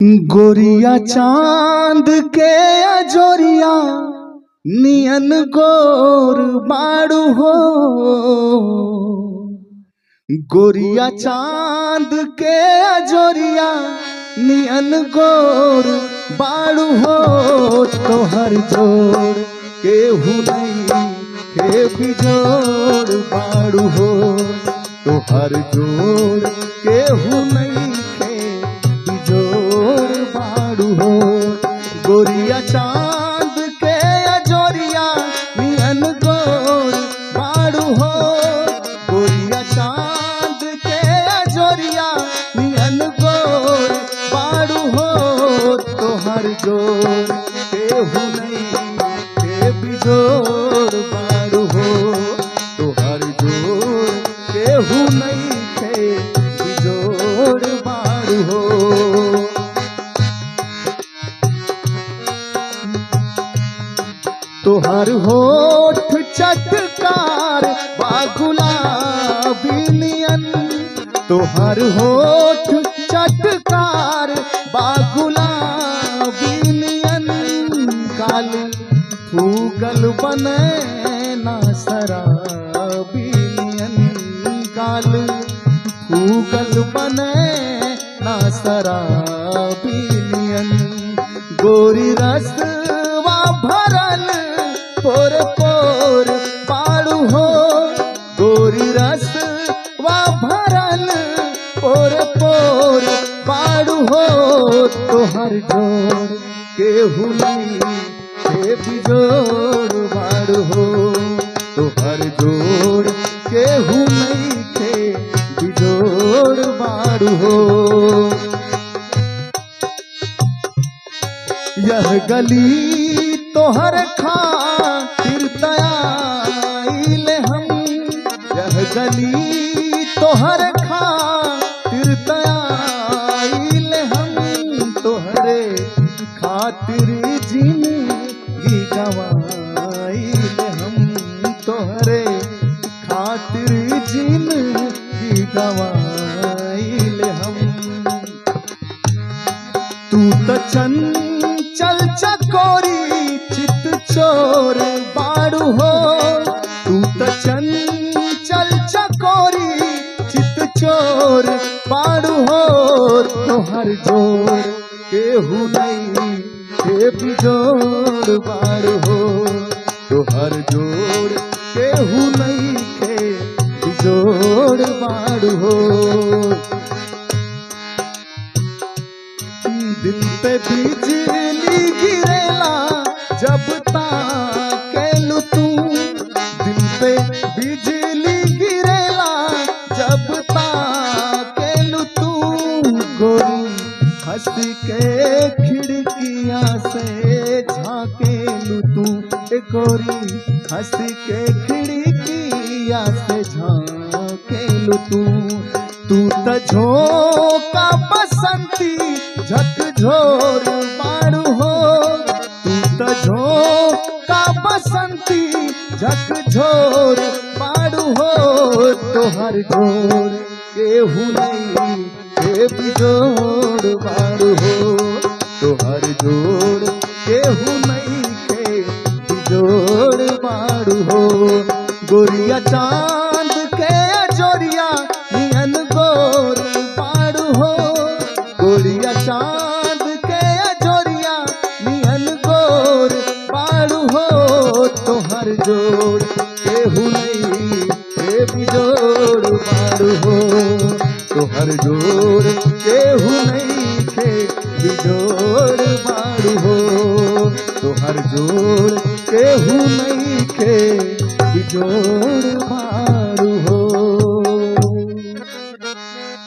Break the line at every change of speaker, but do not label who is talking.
गोरिया चांद के अजोरिया नियन गोर बाड़ू हो। गोरिया चांद के अजोरिया नियन गोर बाड़ू हो। तोहर जोड़ केहू नहीं के बिजोड़ बाड़ू हो। तोहर जोड़ केहू नहीं के बिजोड़ बाड़ू हो। गोरिया चांद के अजोरिया नियन गोर बाड़ू हो। गोरिया चांद के अजोरिया नियन गोर बाड़ू हो। तोहर जोड़ केहू नहीं के बिजोड़ बाड़ू हो। तोहर जोड़ केहू नहीं के बिजोड़ बाड़ू हो। तोहर होठ चटकार बागुलाबी नियन। तोहर होठ चटकार बागुलाबी नियन। काल फूगल बने ना शराबी नियन। काल फूगल बने ना शराबी नियन। गोरी रसवा भरल पोर पोर बाड़ू हो। गोरी रसवा भरल पोर पोर बाड़ू हो। तोहर जोड़ केहू नहीं के बिजोड़ बाड़ू हो। तोहर जोड़ केहू नहीं के बिजोड़ बाड़ू हो। यह गली तोहर खातिर तयाइले हम। यह गली तोहर खातिर तयाइले हम। तोहरे खातिर जिंदगी गवाइले हम। तोहरे खातिर जिंदगी गवाइले हम। तू तो चंचल चकोरी चित चोर बाड़ू हो। तू तो चंचल चकोरी चित चोर बाड़ू हो। तोहर जोड़ केहू नहीं के बिजोड़ बाड़ू हो। तोहर जोड़ केहू नहीं के बिजोड़ बाड़ू हो। दिल पे बिजली गिरेला जब ताकेलू तू। दिल पे बिजली गिरेला जब ताकेलू तू। गोरी हंस के खिड़किया से झाकेलू तू। गोरी हंस के खिड़किया से झाकेलू तू। तू तो झोंका बसंती झकझोर बाड़ू हो। तू तो झोंका बसंती झकझोर बाड़ू हो। तोहर जोड़ केहू नहीं के बिजोड़ बाड़ू हो। तोहर जोड़ केहू नहीं के बिजोड़ बाड़ू हो। गोरिया चांद के अजोरिया नियन गोर बाड़ू हो। गोरिया चांद के अजोरिया नियन गोर बाड़ू हो। तोहर जोड़ केहू नहीं के बिजोड़ बाड़ू हो। तोहर जोड़ केहू नहीं के बिजोड़ बाड़ू हो। तोहर जोड़ केहू नहीं के बिजोड़ बाड़ू।